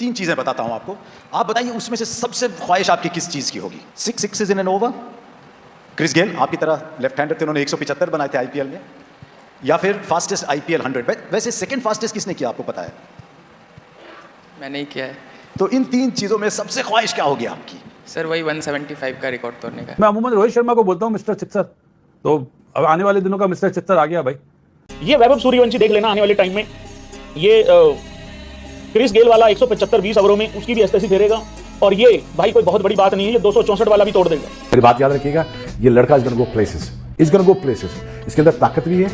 3 चीजें बताता हूं आपको, आप बताइए उसमें से सबसे ख्वाहिश आपकी किस चीज की होगी? 6 sixes in an over, Chris Gayle आपकी तरह लेफ्ट हैंडर थे, उन्होंने 175 बनाए थे आईपीएल में, या फिर फास्टेस्ट आईपीएल 100? वैसे सेकंड फास्टेस्ट किसने किया आपको पता है? मैंने ही किया है। तो इन 3 चीजों में सबसे ख्वाहिश क्या होगी आपकी? सर वही 175 का रिकॉर्ड तोड़ने का। मैं अमूमन रोहित शर्मा को बोलता हूँ मिस्टर सिक्सर, तो अब आने वाले दिनों का मिस्टर सिक्सर आ गया भाई। ये वैभव सूर्यवंशी देख लेना आने वाले टाइम में, ये क्रिस गेल वाला 175 20 ओवरों में उसकी भी ऐसी फेरेगा, और ये भाई कोई बहुत बड़ी बात नहीं है, ये 264 वाला भी तोड़ देगा। मेरी बात याद रखिएगा, ये लड़का is gonna go places, is gonna go places. इसके अंदर ताकत भी है,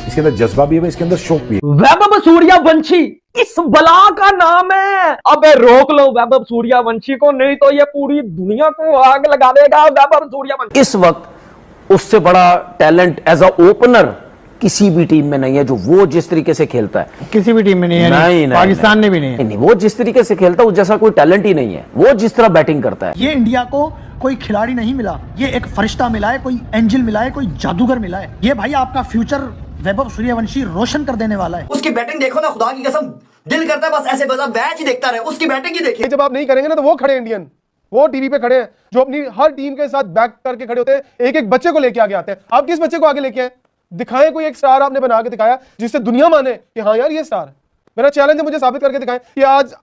इसके अंदर जज्बा भी है, इसके अंदर शौक भी है। वैभव सूर्यवंशी इस बला का नाम है। अबे रोक लो वैभव सूर्यवंशी को, नहीं तो ये पूरी दुनिया को आग लगा देगा वैभव सूर्यवंशी। इस वक्त उससे बड़ा टैलेंट एज अ ओपनर किसी भी टीम में नहीं है, जो वो जिस तरीके से खेलता है किसी भी टीम में नहीं है। नहीं, पाकिस्तान में भी नहीं है। नहीं, वो जिस तरीके से खेलता है उस जैसा कोई टैलेंट ही नहीं है। वो जिस तरह बैटिंग करता है, ये इंडिया को कोई खिलाड़ी नहीं मिला, ये एक फरिश्ता मिला है, कोई एंजल मिला है, कोई जादूगर मिला है। ये भाई आपका फ्यूचर वैभव सूर्यवंशी रोशन कर देने वाला है। उसकी बैटिंग देखो ना, खुदा की कसम दिल करता है बस ऐसे बजा मैच ही देखता रहे, उसकी बैटिंग ही देखिए। जब आप नहीं करेंगे ना तो वो खड़े इंडियन, वो टीवी पे खड़े हैं जो अपनी हर टीम के साथ बैक करके खड़े होते हैं, एक एक बच्चे को लेके आगे आते हैं। आप किस बच्चे को आगे लेके आए? दिखाएं कोई एक स्टार आपने बना के दिखाया जिससे दुनिया माने कि हाँ यार ये स्टार है। मेरा चैलेंज है, मुझे साबित करके दिखाएं कि आज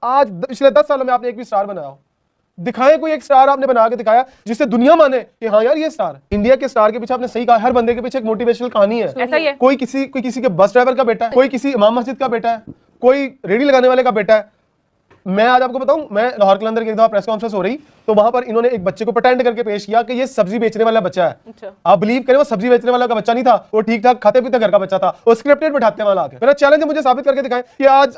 पिछले 10 सालों में आपने एक भी स्टार बनाया हो। दिखाएं कोई एक स्टार आपने बना के दिखाया जिससे दुनिया माने कि हाँ यार ये स्टार है। इंडिया के स्टार के पीछे आपने सही कहा, हर बंदे के पीछे एक मोटिवेशनल कहानी है। ऐसा ही है। कोई किसी के बस ड्राइवर का बेटा है, कोई किसी इमाम मस्जिद का बेटा है, कोई रेडी लगाने वाले का बेटा है। मैं आज आपको बताऊं, मैं लाहौर के अंदर एक दफा प्रेस कॉन्फ्रेंस हो रही, तो वहां पर इन्होंने एक बच्चे को प्रेटेंड करके पेश किया कि ये सब्जी बेचने वाला बच्चा है। अच्छा। आप बिलीव करें, वो सब्जी बेचने वाला का बच्चा नहीं था, वो ठीक ठाक खाते पीते घर का बच्चा था। वो स्क्रिप्टेड बिठाते वाला आके। मेरा चैलेंज है, मुझे साबित करके दिखाएं कि आज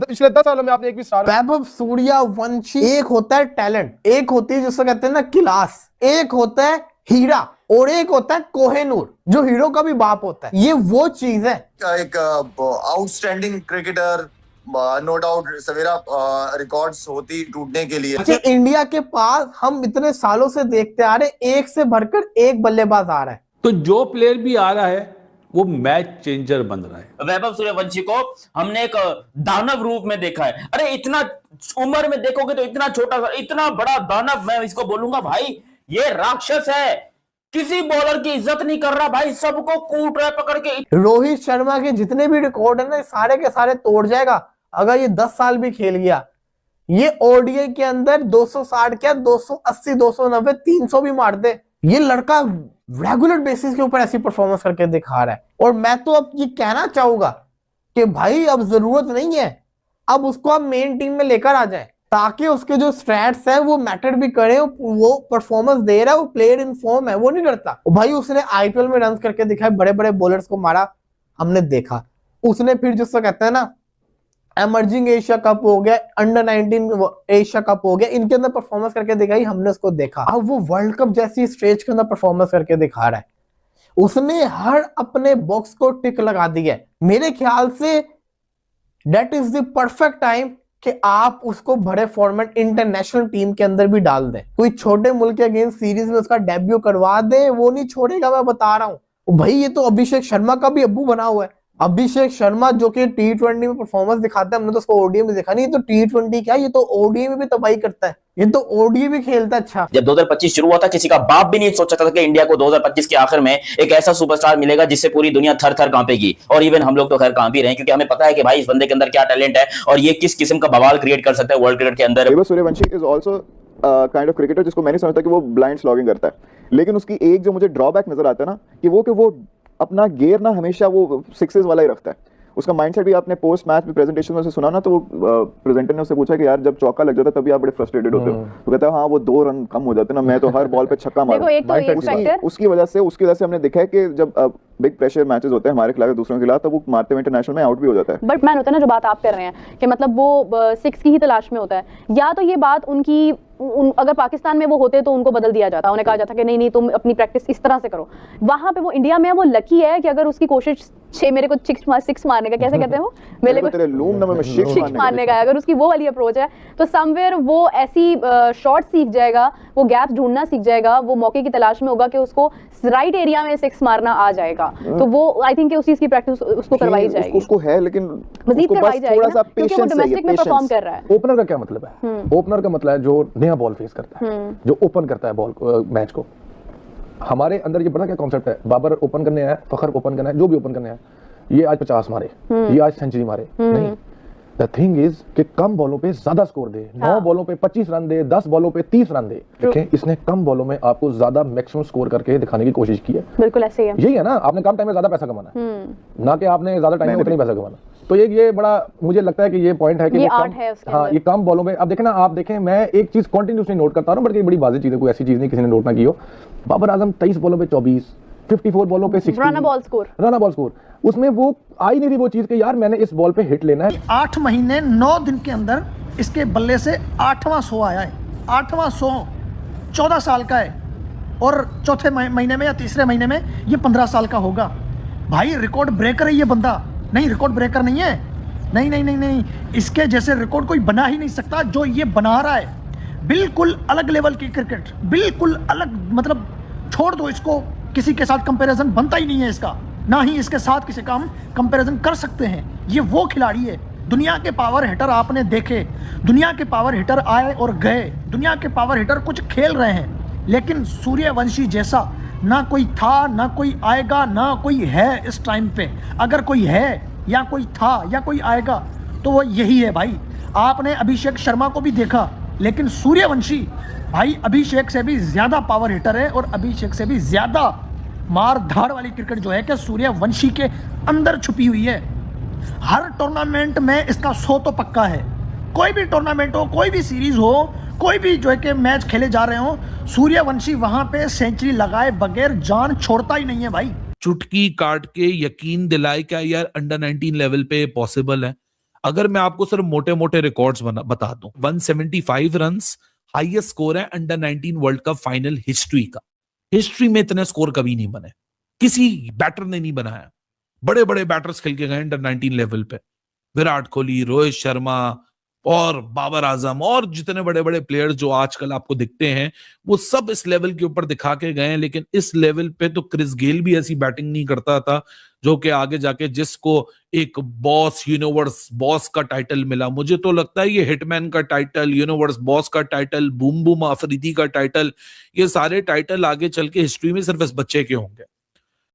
पिछले 10 सालों में आपने एक भी स्टार। वैभव सूर्यवंशी, एक होता है टैलेंट, एक होती है जिसको कहते हैं ना क्लास, एक होता है हीरा और एक होता है कोहेनूर जो हीरो का भी बाप होता है। ये वो चीज है। एक आउटस्टैंडिंग क्रिकेटर, नो डाउट सवेरा रिकॉर्ड्स होती टूटने के लिए। कि इंडिया के पास हम इतने सालों से देखते आ रहे, एक से भरकर एक बल्लेबाज आ रहा है, तो जो प्लेयर भी आ रहा है वो मैच चेंजर बन रहा है। वैभव सूर्यवंशी को हमने एक दानव रूप में देखा है। अरे इतना उम्र में देखोगे तो इतना छोटा सा, इतना बड़ा दानव, मैं इसको बोलूंगा भाई ये राक्षस है। किसी बॉलर की इज्जत नहीं कर रहा भाई, सबको कूट रहा है पकड़ के। रोहित शर्मा के जितने भी रिकॉर्ड है ना, सारे के सारे तोड़ जाएगा अगर ये 10 साल भी खेल गया। ये ओडीआई के अंदर 260 क्या 280 290 300 भी मार दे। ये लड़का रेगुलर बेसिस के ऊपर ऐसी परफॉर्मेंस करके दिखा रहा है। और मैं तो अब ये कहना चाहूंगा कि भाई अब जरूरत नहीं है, अब उसको आप मेन टीम में लेकर आ जाए ताकि उसके जो स्टैट्स है वो मैटर भी करे। वो परफॉर्मेंस दे रहा है, वो प्लेयर इन फॉर्म है, वो नहीं डरता। भाई उसने आईपीएल में रन करके दिखाए, बड़े बड़े बॉलर्स को मारा, हमने देखा। उसने फिर जिसको कहते हैं ना एमर्जिंग एशिया कप हो गया, अंडर 19 एशिया कप हो गया, इनके अंदर परफॉर्मेंस करके दिखाई, हमने उसको देखा। अब वो वर्ल्ड कप जैसी स्टेज के अंदर परफॉर्मेंस करके दिखा रहा है। उसने हर अपने बॉक्स को टिक लगा दिया है। मेरे ख्याल say that is the perfect time कि आप उसको बड़े फॉर्मेट इंटरनेशनल टीम के अंदर भी डाल दें। कोई छोटे मुल्क के अगेंस्ट सीरीज में उसका डेब्यू करवा दे, वो नहीं छोड़ेगा, मैं बता रहा हूं भाई। ये तो अभिषेक शर्मा का भी अब्बू बना हुआ है। अभिषेक शर्मा जो कि T20 में परफॉर्मेंस दिखाता है, हमने तो उसको ओडीआई में देखा नहीं। ये तो T20 क्या, ये तो ओडीआई में भी तबाही करता है, ये तो ओडीआई भी खेलता है। अच्छा, जब 2025 शुरू हुआ था, किसी का बाप भी नहीं सोच सकता था कि इंडिया को 2025 के आखिर में एक ऐसा सुपरस्टार मिलेगा जिससे पूरी दुनिया थर थर कांपेगी। और इवन हम लोग तो खैर कांप ही रहे हैं, क्योंकि हमें पता है कि भाई इस बंदे के अंदर क्या टैलेंट है और ये किस किस्म का बवाल क्रिएट कर सकता है वर्ल्ड क्रिकेट के अंदर। Vaibhav Suryavanshi is also kind of cricketer जिसको मैं नहीं समझता कि वो ब्लाइंड स्लॉगिंग करता है, लेकिन उसकी एक जो मुझे ड्रॉबैक नजर आता है ना कि वो अपना गेयर ना हमेशा वो सिक्सेस वाला ही रखता है। उसका माइंडसेट भी आपने पोस्ट मैच में प्रेजेंटेशन में से सुना ना, तो प्रेजेंटर ने उससे पूछा कि यार जब चौका लग जाता है तभी आप बड़े फ्रस्ट्रेटेड होते हो, तो कहता है हाँ वो 2 रन कम हो जाते हैं ना, मैं तो हर बॉल पे छक्का मारा। उसकी वजह से हमने देखा है कि जब बिग प्रेशर मैचेस होते हैं हमारे खिलाफ दूसरों के खिलाफ, तो वो मारते हुए इंटरनेशनल में आउट भी हो जाता है। बट मैन होता है ना, जो बात आप कर रहे हैं कि मतलब वो 6 की ही तलाश में होता है, या तो ये बात उनकी अगर पाकिस्तान में वो होते तो उनको बदल दिया जाता, उन्हें कहा जाता कि नहीं नहीं तुम अपनी प्रैक्टिस इस तरह से करो। वहां पे वो इंडिया में है, वो लकी है कि अगर उसकी कोशिश मेरे को सिक्स मारने का, कैसे कहते हो, मेरे को सिक्स मारने का, अगर उसकी वो वाली अप्रोच है तो समवेयर वो ऐसी शॉट सीख जाएगा, वो गैप ढूंढना सीख जाएगा, वो मौके की तलाश में होगा कि उसको राइट एरिया में सिक्स मारना आ जाएगा। तो वो आई थिंक उस चीज की प्रैक्टिस उसको करवाई जाएगी, उसको है, लेकिन मजीद करवाई जाएगी ना, क्योंकि वो डोमेस्टिक में परफॉर्म कर रहा है। ओपनर का क्या मतलब है? ओपनर का मतलब है जो नया बॉल फेस करता है, जो ओपन करता है बॉल मैच को। हमारे अंदर ये बड़ा क्या कॉन्सेप्ट है, बाबर ओपन करने आया, फखर ओपन करना है, जो भी ओपन करने आया, ये आज 50 मारे, ये आज सेंचुरी मारे, नहीं। द थिंग इज कि कम बॉलों पे ज्यादा स्कोर दे, 9 बॉलों पे 25 रन दे, 10 बॉलों पे 30 रन दे। देखें, इसने कम बॉलों में आपको ज्यादा मैक्सिमम स्कोर करके दिखाने की कोशिश की है। बिल्कुल ऐसे ही है, यही है ना, आपने कम टाइम में ज्यादा पैसा कमाना, ना कि आपने ज्यादा टाइम में उतना ही पैसा कमाना। तो ये बड़ा मुझे लगता है कि ये पॉइंट है कि ये कम बॉलों में, अब देखें ना, आप देखें, मैं एक चीज कंटिन्यूसली नोट करता हूं, बल्कि बड़ी वाज़ेह चीज है, कोई ऐसी चीज नहीं किसी ने नोट ना की हो। बाबर आजम 23 बॉलों पे 24, 54 बॉलों पे 60 रन बॉल स्कोर, उसमें वो आई नहीं रही वो चीज कि यार मैंने इस बॉल पे हिट लेना है। 8 महीने 9 दिन के अंदर इसके बल्ले से 8वां 100 आया है, 8वां 100, 14 साल का है, और चौथे महीने में या तीसरे महीने में ये 15 साल का होगा। भाई रिकॉर्ड ब्रेकर है ये बंदा, नहीं रिकॉर्ड ब्रेकर नहीं है, नहीं नहीं नहीं नहीं, इसके जैसे रिकॉर्ड कोई बना ही नहीं सकता जो ये बना रहा है। बिल्कुल अलग लेवल की क्रिकेट, बिल्कुल अलग, मतलब छोड़ दो इसको, किसी के साथ कंपैरिजन बनता ही नहीं है इसका, ना ही इसके साथ किसी का हम कंपैरिजन कर सकते हैं। ये वो खिलाड़ी है, दुनिया के पावर हिटर आपने देखे, दुनिया के पावर हिटर आए और गए, दुनिया के पावर हिटर कुछ खेल रहे हैं, लेकिन सूर्यवंशी जैसा ना कोई था, ना कोई आएगा, ना कोई है इस टाइम पे। अगर कोई है या कोई था या कोई आएगा तो वो यही है भाई। आपने अभिषेक शर्मा को भी देखा, लेकिन सूर्यवंशी भाई अभिषेक से भी ज्यादा पावर हिटर है, और अभिषेक से भी ज्यादा मार धाड़ वाली क्रिकेट जो है कि सूर्यवंशी के अंदर छुपी हुई है। हर टूर्नामेंट में इसका 100 तो पक्का है। कोई भी टूर्नामेंट हो, कोई भी सीरीज हो, कोई भी जो है कि मैच खेले जा रहे हो, सूर्यवंशी वहां पे सेंचुरी लगाए बगैर जान छोड़ता ही नहीं है भाई। चुटकी काट के यकीन दिलाए क्या यार अंडर 19 लेवल पे पॉसिबल है? अगर मैं आपको सिर्फ मोटे मोटे रिकॉर्ड्स बता दूं, 175 रन्स हाईएस्ट स्कोर है under 19 world cup final history का। हिस्ट्री में इतने स्कोर कभी नहीं बने, किसी बैटर ने नहीं बनाया। बड़े बड़े बैटर्स खेल के गए अंडर 19 लेवल पे, विराट कोहली, रोहित शर्मा और बाबर आजम और जितने बड़े बड़े प्लेयर्स जो आजकल आपको दिखते हैं, वो सब इस लेवल के ऊपर दिखा के गए हैं। लेकिन इस लेवल पे तो क्रिस गेल भी ऐसी बैटिंग नहीं करता था, जो कि आगे जाके जिसको एक बॉस, यूनिवर्स बॉस का टाइटल मिला। मुझे तो लगता है ये हिटमैन का टाइटल, यूनिवर्स बॉस का टाइटल, बूम बूम अफरीदी का टाइटल, ये सारे टाइटल आगे चल के हिस्ट्री में सिर्फ इस बच्चे के होंगे।